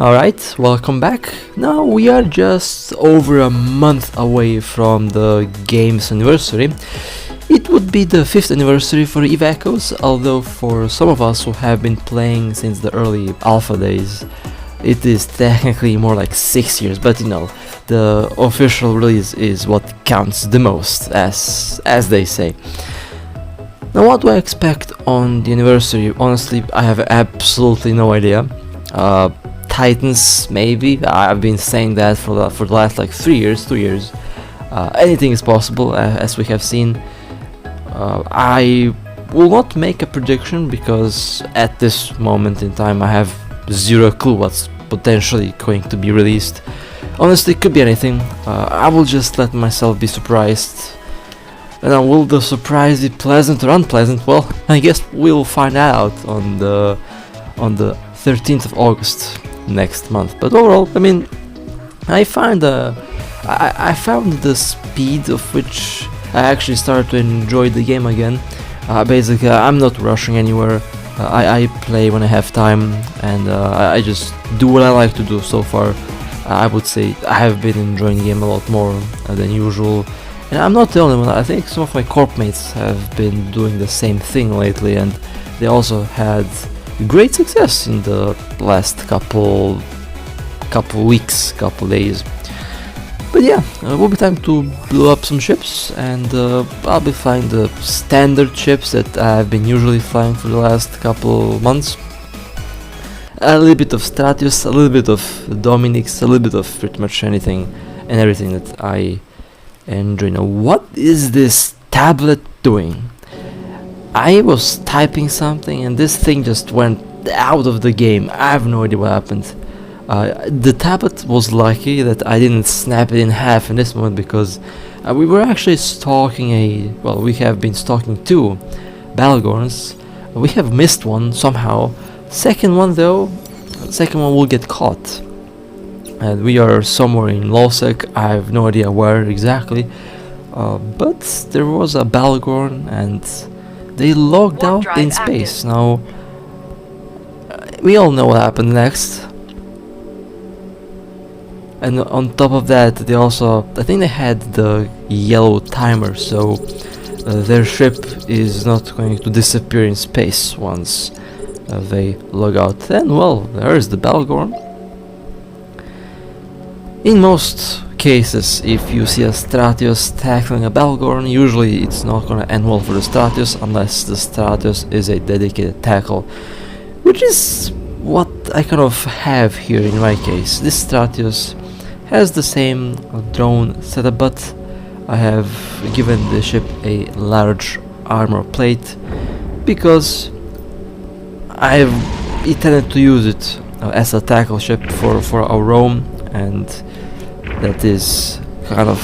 Alright, welcome back. Now we are just over a month away from the game's anniversary. It would be the 5th anniversary for EVE Echoes, although for some of us who have been playing since the early alpha days, it is technically more like 6 years, but you know, the official release is what counts the most, as they say. Now what do I expect on the anniversary? Honestly, I have absolutely no idea. Titans, maybe. I've been saying that for the last like 2 years. Anything is possible, as we have seen. I will not make a prediction because at this moment in time I have zero clue what's potentially going to be released. Honestly, it could be anything. I will just let myself be surprised. And now, will the surprise be pleasant or unpleasant? Well, I guess we'll find out on the 13th of August next month. But overall, I mean, I found the speed of which I actually started to enjoy the game again. Basically, I'm not rushing anywhere. I play when I have time, and I just do what I like to do. So far, I would say I have been enjoying the game a lot more than usual. And I'm not the only one. I think some of my corp mates have been doing the same thing lately, and they also had great success in the last couple weeks, couple days. But yeah, it will be time to blow up some ships, and I'll be flying the standard ships that I've been usually flying for the last couple months. A little bit of Stratius, a little bit of Dominic's, a little bit of pretty much anything and everything that I enjoy. Now, what is this tablet doing? I was typing something and this thing just went out of the game. I have no idea what happened. The tablet was lucky that I didn't snap it in half in this moment, because we were actually stalking we have been stalking 2 Bhaalgorns. We have missed one somehow. Second one will get caught. And we are somewhere in LowSec, I have no idea where exactly. But there was a Bhaalgorn and they logged out in space. Now, we all know what happened next. And on top of that, they also, I think they had the yellow timer, so their ship is not going to disappear in space once they log out. And well, there's the Bhaalgorn. In most cases, if you see a Stratius tackling a Bhaalgorn, usually it's not gonna end well for the Stratius unless the Stratius is a dedicated tackle, which is what I kind of have here in my case. This Stratius has the same drone setup, but I have given the ship a large armor plate because I've intended to use it as a tackle ship for a roam, and that is kind of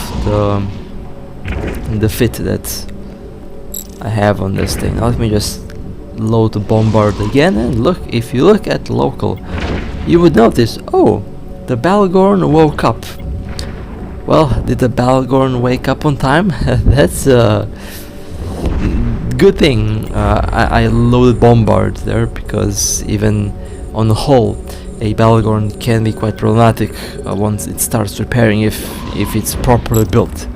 the fit that I have on this thing. Now let me just load the bombard again, and look, if you look at local, you would notice, oh, the Bhaalgorn woke up. Well, did the Bhaalgorn wake up on time? That's a good thing. I loaded bombard there because even on the whole, a Bhaalgorn can be quite problematic once it starts repairing if it's properly built.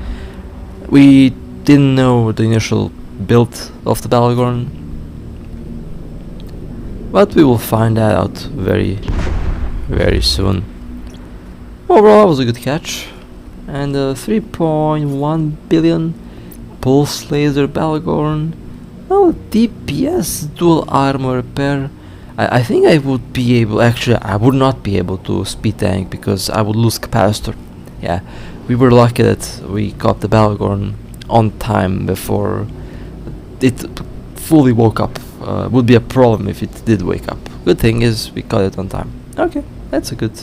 We didn't know the initial build of the Bhaalgorn, but we will find that out very, very soon. Overall, that was a good catch. And 3.1 billion pulse laser Bhaalgorn. Oh, DPS dual armor repair. I think I would be able, actually I would not be able to speed tank because I would lose capacitor. Yeah, we were lucky that we got the Bhaalgorn on time before it fully woke up. Would be a problem if it did wake up. Good thing is we got it on time. Okay, that's a good,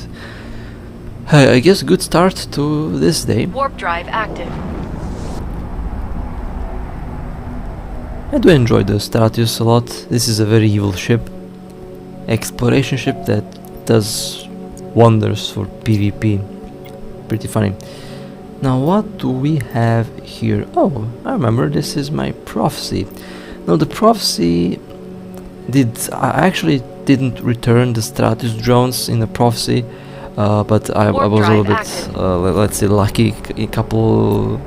I guess, good start to this day. Warp drive active. I do enjoy the Stratius a lot. This is a very evil ship. Exploration ship that does wonders for PvP. Pretty funny. Now what do we have here? Oh, I remember, this is my prophecy. Now the prophecy I actually didn't return the Stratus drones in the prophecy, but I was a little bit, let's say, lucky a couple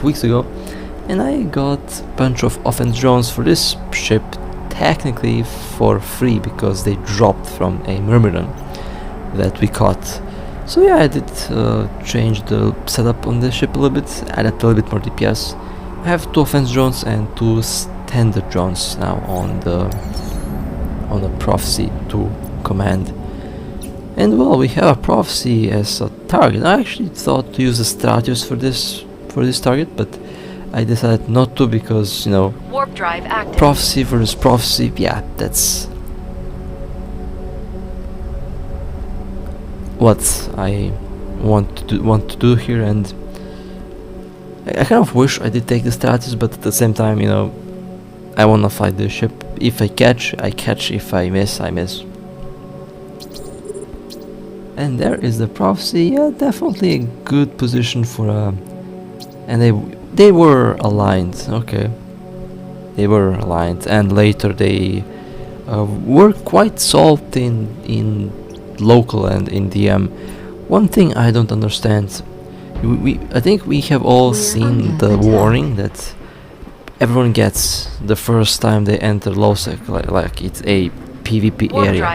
weeks ago, and I got a bunch of offense drones for this ship, technically for free, because they dropped from a Myrmidon that we caught. So yeah, I did change the setup on the ship a little bit, added a little bit more DPS. I have 2 offense drones and 2 standard drones now on the Prophecy 2 command. And well, we have a Prophecy as a target. I actually thought to use the Stratus for this target, but I decided not to, because, you know, warp drive active. Prophecy versus Prophecy, yeah, that's what I want to do here. And I kind of wish I did take the Stratus, but at the same time, you know, I wanna fight the ship. If I catch, I catch. If I miss, I miss. And there is the Prophecy. Yeah, definitely a good position for a. And they were aligned. Okay, they were aligned, and later they were quite solved in local and in DM. One thing I don't understand. I think we have all seen the warning that everyone gets the first time they enter LowSec, like it's a PvP area.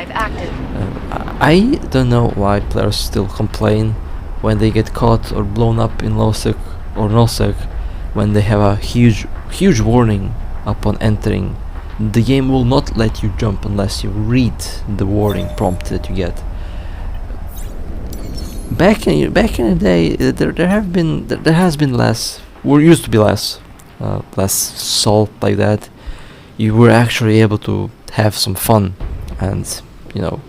I don't know why players still complain when they get caught or blown up in LowSec or NoSec, when they have a huge warning upon entering. The game will not let you jump unless you read the warning prompt that you get. Back in the day, there has been less. Used to be less salt like that. You were actually able to have some fun and, you know,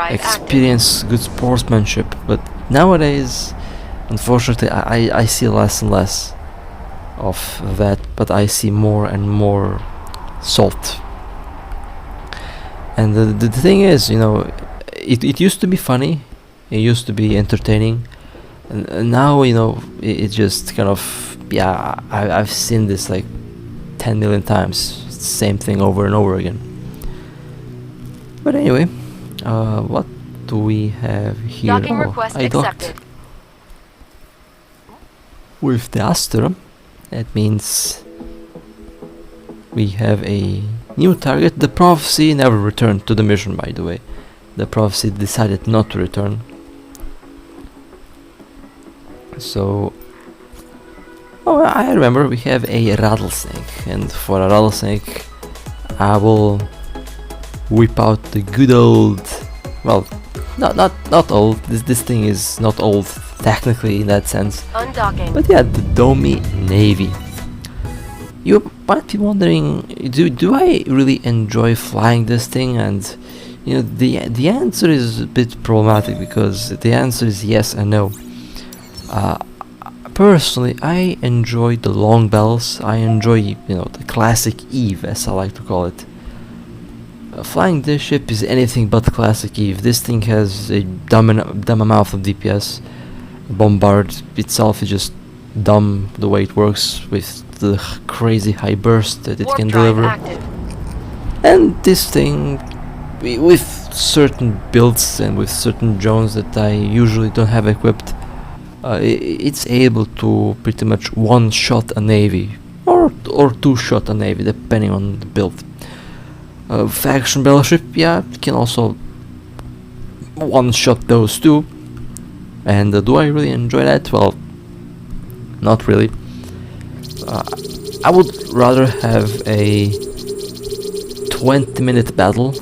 experience good sportsmanship. But nowadays, unfortunately, I see less and less of that. But I see more and more salt. And the thing is, you know, it used to be funny. It used to be entertaining, and now, you know, it just kind of, yeah, I've seen this like 10 million times, same thing over and over again. But anyway, what do we have here? Docking request I docked accepted. with the Astra. That means we have a new target. The Prophecy never returned to the mission, by the way. The Prophecy decided not to return. So, oh, I remember we have a rattlesnake, and for a rattlesnake I will whip out the good old, well, not old, this thing is not old technically in that sense, Undocking. but yeah, the Domi Navy. You might be wondering, do I really enjoy flying this thing? And you know, the answer is a bit problematic, because the answer is yes and no. Personally, I enjoy the long bells. I enjoy, you know, the classic Eve, as I like to call it. Flying this ship is anything but classic Eve. This thing has a dumb amount of DPS. Bombard itself is just dumb the way it works, with the crazy high burst that it can deliver. And this thing, with certain builds and with certain drones that I usually don't have equipped, it's able to pretty much one-shot a navy, or two-shot a navy, depending on the build. Faction battleship, yeah, can also one-shot those too. And do I really enjoy that? Well, not really. I would rather have a 20-minute battle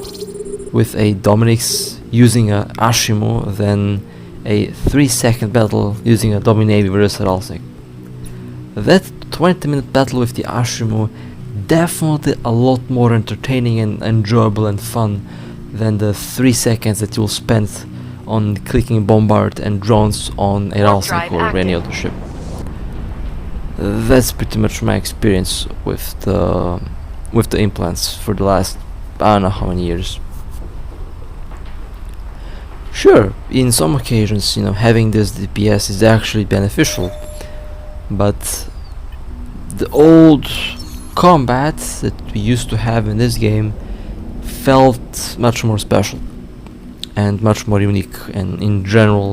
with a Dominix using a Ashimu than a 3-second battle using a Domi Navy versus a LowSec. That 20-minute battle with the Ashimu definitely a lot more entertaining and enjoyable and fun than the 3 seconds that you'll spend on clicking bombard and drones on a LowSec or any other ship. That's pretty much my experience with the implants for the last, I don't know how many years. Sure, in some occasions, you know, having this DPS is actually beneficial, but the old combat that we used to have in this game felt much more special and much more unique, and in general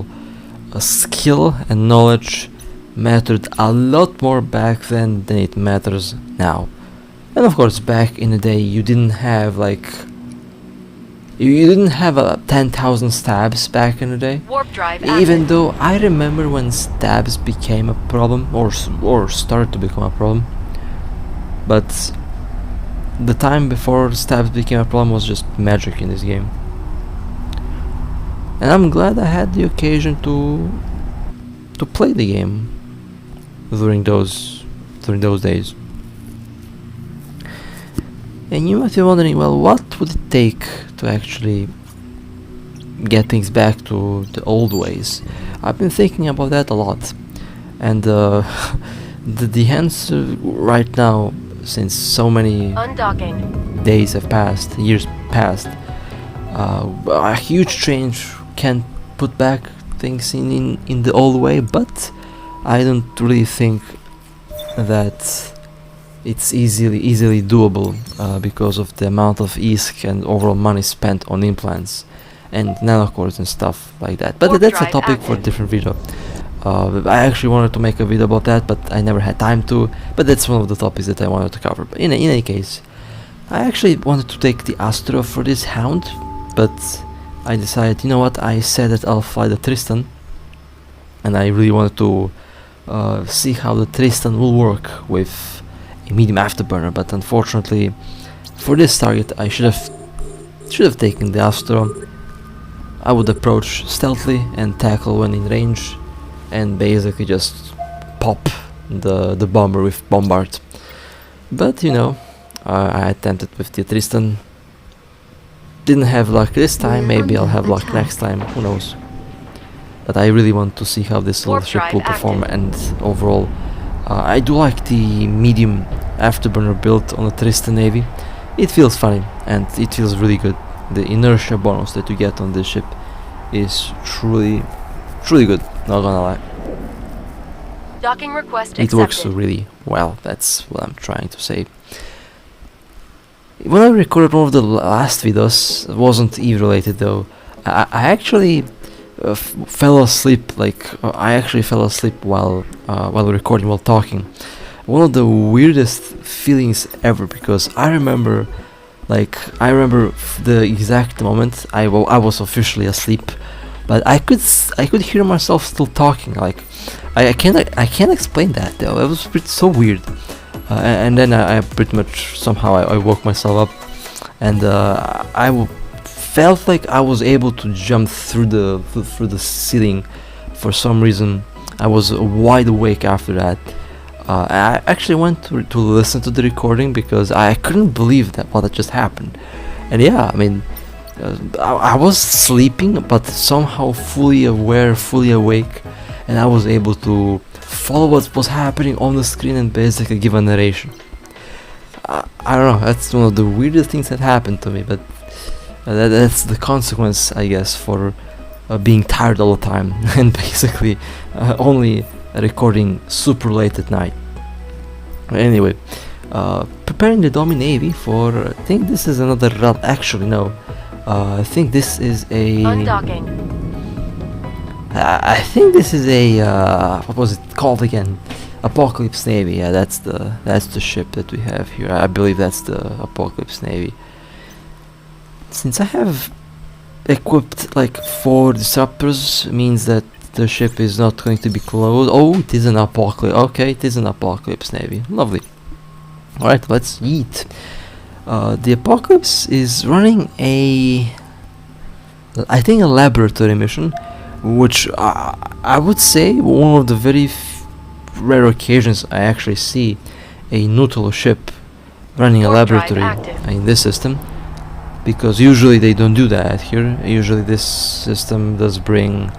skill and knowledge mattered a lot more back then than it matters now. And of course, back in the day you didn't have like you didn't have 10,000 stabs back in the day. Warp drive Even active. though I remember when stabs became a problem, or started to become a problem, but the time before stabs became a problem was just magic in this game. And I'm glad I had the occasion to play the game during those days. And you might be wondering, well, what would it take to actually get things back to the old ways? I've been thinking about that a lot, and the answer right now, since so many Undocking. days have passed, years passed, a huge change can put back things in the old way, but I don't really think that it's easily doable because of the amount of ISK and overall money spent on implants and nanocores and stuff like that. But Warp that's a drive topic for a active. different video. I actually wanted to make a video about that, but I never had time to. But that's one of the topics that I wanted to cover. But in any case, I actually wanted to take the Astro for this Hound, but I decided, you know what, I said that I'll fly the Tristan, and I really wanted to see how the Tristan will work with a medium afterburner, but unfortunately for this target I should have taken the Astro. I would approach stealthily and tackle when in range, and basically just pop the bomber with Bombard. But you know, I attempted with the Tristan. Didn't have luck this time, maybe I'll have luck next time, who knows. But I really want to see how this little Warp ship drive will perform, active. and overall I do like the medium afterburner build on the Tristan Navy. It feels funny and it feels really good. The inertia bonus that you get on this ship is truly good, not gonna lie. Docking request It accepted. works really well, that's what I'm trying to say. When I recorded one of the last videos, it wasn't Eve related though, I actually fell asleep, I actually fell asleep while recording, while talking. One of the weirdest feelings ever, because I remember the exact moment I was officially asleep, but I could hear myself still talking. Like I can't explain that though. It was so weird. And then I pretty much somehow I woke myself up, and felt like I was able to jump through the ceiling. For some reason, I was wide awake after that. I actually went to listen to the recording because I couldn't believe that what had just happened. And yeah, I mean, I was sleeping, but somehow fully aware, fully awake, and I was able to follow what was happening on the screen and basically give a narration. I don't know, that's one of the weirdest things that happened to me, but that's the consequence, I guess, for being tired all the time and basically only recording super late at night. Anyway, preparing the Domi Navy for, I think this is another run. Actually no, I think this is a Undocking. I think this is a what was it called again? Apocalypse Navy. Yeah, that's the ship that we have here. I believe that's the Apocalypse Navy. Since I have equipped like 4 disruptors, means that the ship is not going to be closed. Oh, it is an Apocalypse. Okay, it is an Apocalypse Navy. Lovely. Alright, let's eat. The Apocalypse is running I think a laboratory mission, which I would say one of the very rare occasions I actually see a neutral ship running a Warp drive laboratory active. in this system, because usually they don't do that here. Usually this system does bring,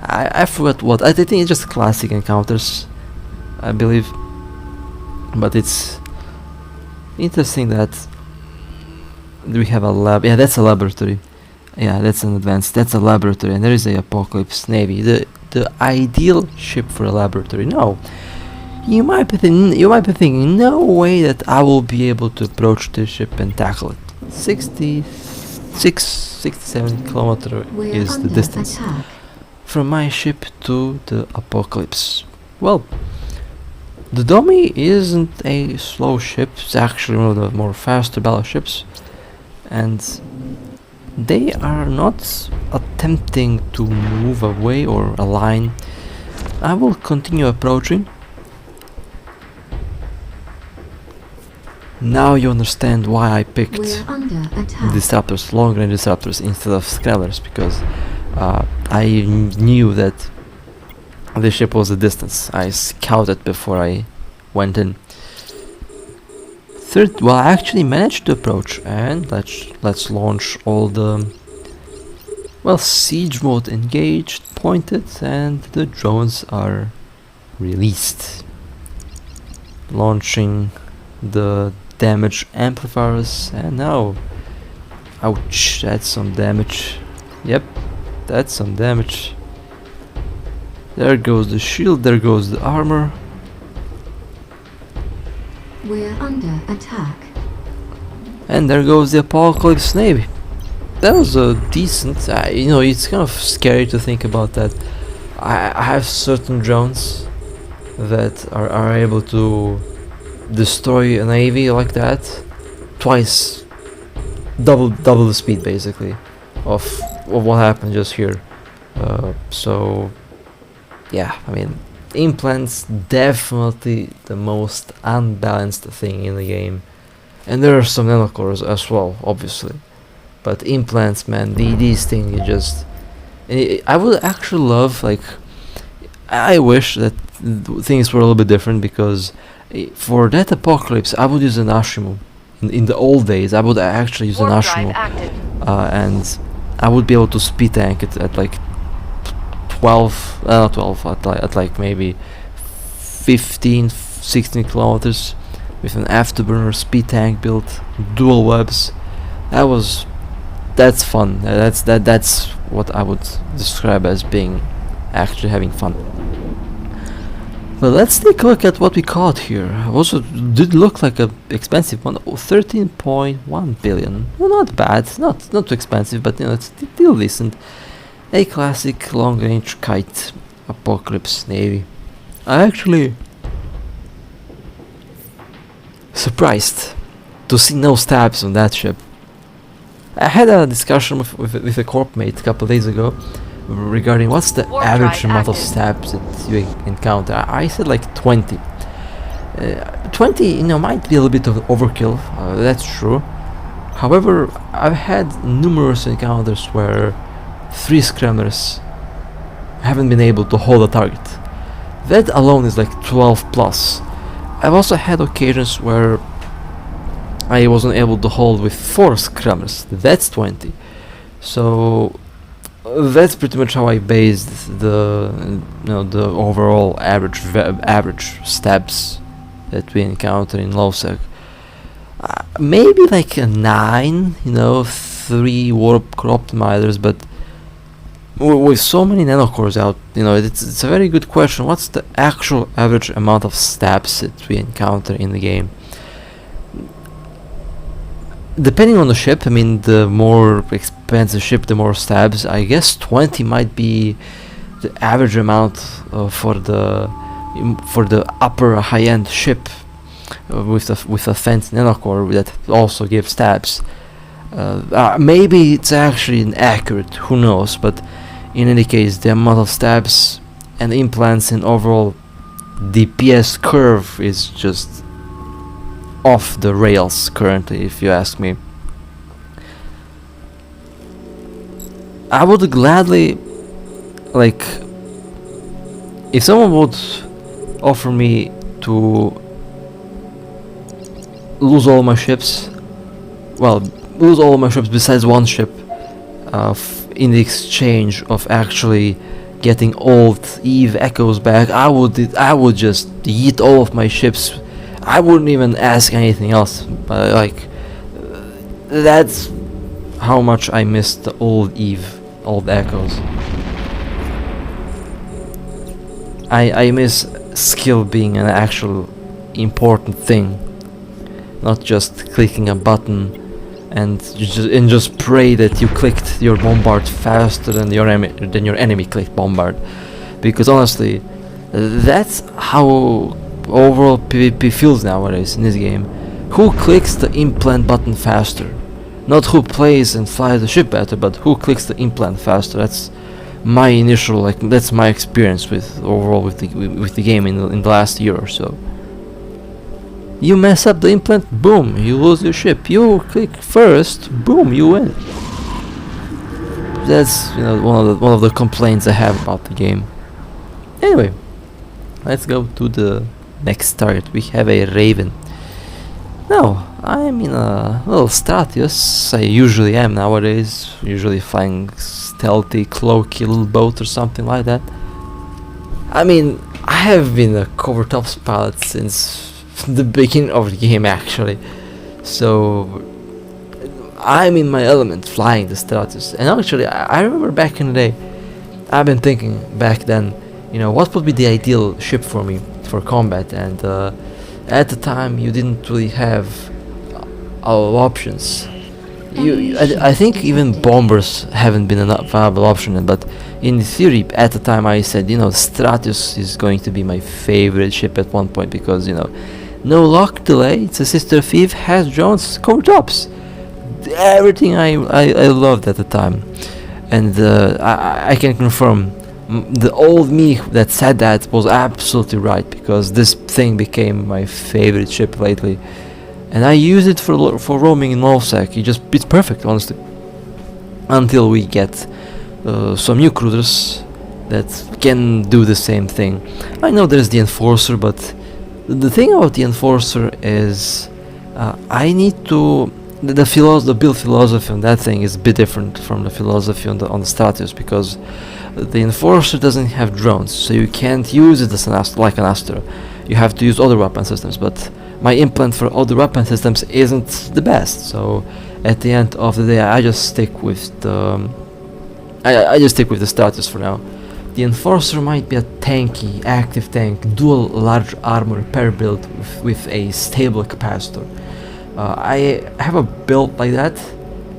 I forgot what, I think it's just classic encounters, I believe, but it's interesting that we have a lab. Yeah, that's a laboratory. Yeah, that's an advanced, that's a laboratory, and there is a Apocalypse Navy, the ideal ship for a laboratory. No, you might be thinking, no way that I will be able to approach this ship and tackle it. 67 kilometer We're is the under distance attack. from my ship to the Apocalypse. Well, the Domi isn't a slow ship, it's actually one of the more faster battleships, and they are not attempting to move away or align. I will continue approaching. Now you understand why I picked We're under attack. disruptors, long range disruptors instead of scramblers, because I knew that the ship was a distance. I scouted before I went in. Well, I actually managed to approach, and let's launch all the, well, siege mode engaged, pointed, and the drones are released. Launching the damage amplifiers, and now, ouch, that's some damage. Yep, that's some damage. There goes the shield, there goes the armor. We're under attack. And there goes the Apocalypse Navy. That was a decent, you know, it's kind of scary to think about that. I have certain drones that are able to destroy a navy like that twice, double the speed basically of what happened just here. So yeah, I mean, implants definitely the most unbalanced thing in the game, and there are some nanocores as well, obviously, but implants, man, these things you just, I would actually love, like, I wish that things were a little bit different, because for that Apocalypse I would use an Ashimu. In the old days I would actually use an Warp Ashimu, drive active. and I would be able to speed tank it at like 12, not 12, at like maybe 15, 16 kilometers with an afterburner speed tank build, dual webs. That's fun. That's what I would describe as being actually having fun. But let's take a look at what we caught here. Also did look like a expensive one. 13.1 billion. Well, not bad, not too expensive, but you know, it's still decent. A classic long-range kite Apocalypse Navy. I actually surprised to see no stabs on that ship. I had a discussion with a corp mate a couple days ago regarding what's the Warp average drive amount of active. stabs that you encounter. I said like 20. 20, you know, might be a little bit of overkill, that's true. However, I've had numerous encounters where 3 scramblers haven't been able to hold a target. That alone is like 12 plus. I've also had occasions where I wasn't able to hold with 4 scramblers. That's 20. So that's pretty much how I based the the overall average stabs that we encounter in LowSec. Maybe like a 9, 3 warp core optimizers, but with so many nanocores out, it's a very good question. What's the actual average amount of stabs that we encounter in the game? Depending on the ship, I mean, the more expensive ship, the more stabs. I guess 20 might be the average amount for the upper high-end ship with a fancy nanocore that also gives stabs. Maybe it's actually inaccurate, who knows, but in any case, the amount of stabs and implants and overall DPS curve is just off the rails currently, if you ask me. I would gladly, like, if someone would offer me to lose all my ships, well, lose all my ships besides one ship, in the exchange of actually getting old Eve Echoes back, I would just eat all of my ships. I wouldn't even ask anything else. Like, that's how much I miss the old Echoes. I miss skill being an actual important thing, not just clicking a button and just pray that you clicked your bombard faster than your enemy clicked bombard, because honestly, that's how overall PvP feels nowadays in this game. Who clicks the implant button faster? Not who plays and flies the ship better, but who clicks the implant faster. That's my initial, that's my experience with overall with the game in the last year or so. You mess up the implant, boom, you lose your ship. You click first, boom, you win. That's one of the complaints I have about the game. Anyway, let's go to the next target. We have a Raven. Now, I'm in a little Stratius. I usually am nowadays, usually flying stealthy, cloaky little boat or something like that. I mean, I have been a CovOPS pilot since the beginning of the game actually, so I'm in my element flying the Stratus. And actually, I remember back in the day, I've been thinking back then, what would be the ideal ship for me for combat, and at the time you didn't really have a lot of options. I think even bombers haven't been a viable option, but in theory at the time I said, Stratus is going to be my favorite ship at one point, because no lock delay, it's a sister thief, has drones, CovOPS, everything I loved at the time. And I can confirm, the old me that said that was absolutely right, because this thing became my favorite ship lately, and I use it for roaming in LowSec. It's perfect, honestly, until we get some new cruisers that can do the same thing. I know there's the Enforcer, but the thing about the Enforcer is I need to the build philosophy on that thing is a bit different from the philosophy on the Stratus, because the Enforcer doesn't have drones, so you can't use it as like an Astra. You have to use other weapon systems, but my implant for other weapon systems isn't the best. So at the end of the day, I just stick with the Stratus for now. The Enforcer might be a tanky, active tank, dual large armor repair build with a stable capacitor. I have a build like that.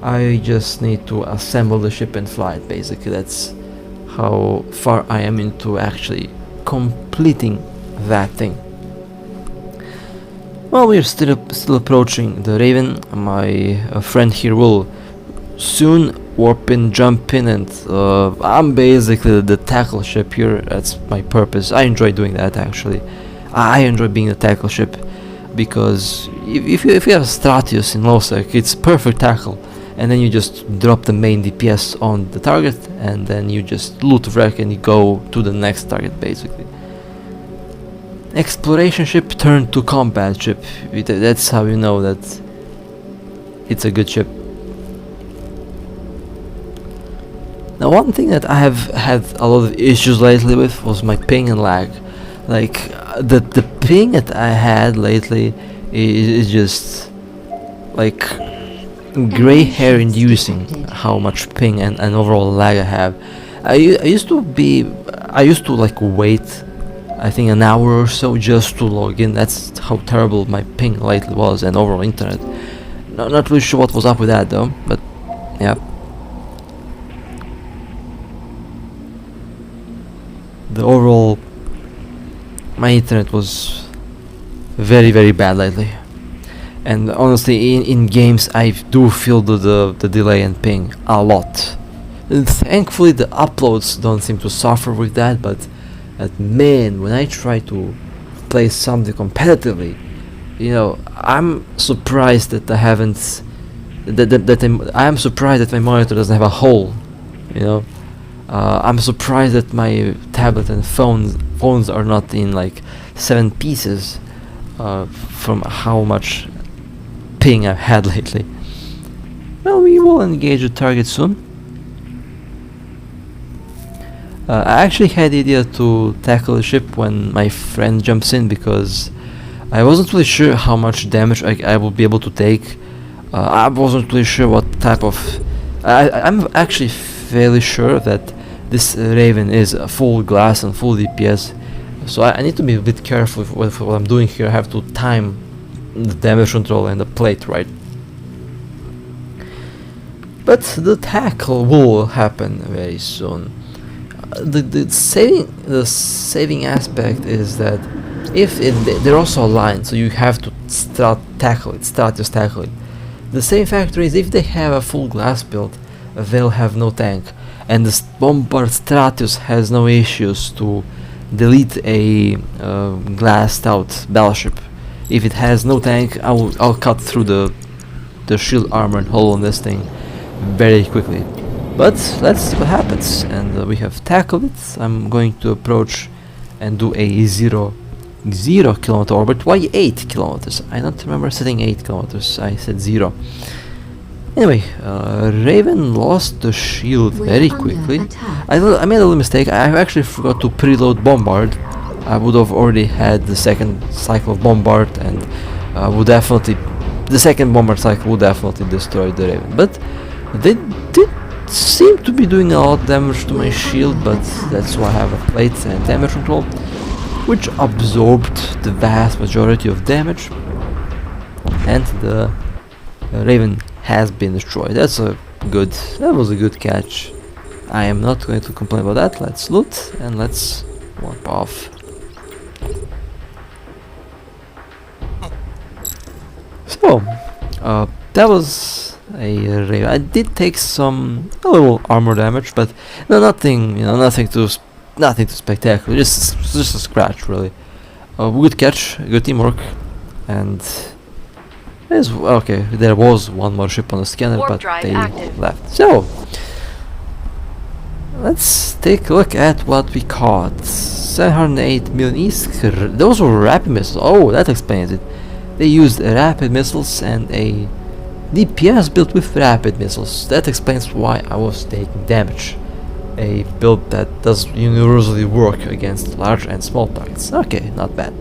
I just need to assemble the ship and fly it, basically. That's how far I am into actually completing that thing. Well, we're still approaching the Raven. My friend here will soon warp in, jump in, and I'm basically the tackle ship here. That's my purpose. I enjoy doing that, actually. I enjoy being the tackle ship, because if you have Stratius in LowSec, it's perfect tackle, and then you just drop the main DPS on the target, and then you just loot wreck and you go to the next target, basically. Exploration ship turned to combat ship. That's how you know that it's a good ship. Now, one thing that I have had a lot of issues lately with was my ping and lag. Like the ping that I had lately is just like gray hair inducing how much ping and overall lag I have. I used to like wait, I think, an hour or so just to log in. That's how terrible my ping lately was, and overall internet. Not really sure what was up with that though, but yeah. The overall, my internet was very, very bad lately, and honestly in games I do feel the delay and ping a lot. Thankfully the uploads don't seem to suffer with that, but man, when I try to play something competitively, I'm surprised that I haven't I'm surprised that my monitor doesn't have a hole. I'm surprised that my tablet and phones are not in like 7 pieces from how much ping I've had lately. Well, we will engage the target soon. I actually had the idea to tackle the ship when my friend jumps in, because I wasn't really sure how much damage I would be able to take. I wasn't really sure what type of... I'm actually fairly sure that this Raven is full glass and full DPS, so I need to be a bit careful with what I'm doing here. I have to time the damage control and the plate right. But the tackle will happen very soon. The saving aspect is that if they're also aligned, so you have to start just tackle it. The same factor is if they have a full glass build, they'll have no tank, and the Bombard Stratus has no issues to delete a glassed out battleship. If it has no tank, I'll cut through the shield armor and hull on this thing very quickly. But let's see what happens. And we have tackled it. I'm going to approach and do a 0 kilometer orbit. Why 8 kilometers? I don't remember setting 8 kilometers. I said 0. Anyway, Raven lost the shield very quickly. I made a little mistake. I actually forgot to preload Bombard. I would have already had the second cycle of Bombard, and the second Bombard cycle would definitely destroy the Raven. But they did seem to be doing a lot of damage to my shield, but that's why I have a plate and damage control, which absorbed the vast majority of damage, and the Raven has been destroyed. That was a good catch. I am not going to complain about that. Let's loot and let's warp off. So, that was a Raven. I did take a little armor damage, but no, nothing too spectacular. Just a scratch, really. Good catch, good teamwork, and okay. There was one more ship on the scanner, but they left. So let's take a look at what we caught. 708 million Iskr. Those were rapid missiles. Oh, that explains it. They used rapid missiles and a DPS built with rapid missiles. That explains why I was taking damage. A build that does universally work against large and small targets. Okay, not bad.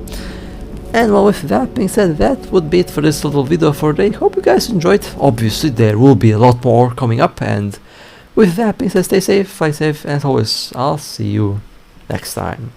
And well, with that being said, that would be it for this little video for today. Hope you guys enjoyed. Obviously, there will be a lot more coming up, and with that being said, stay safe, fly safe, and as always, I'll see you next time.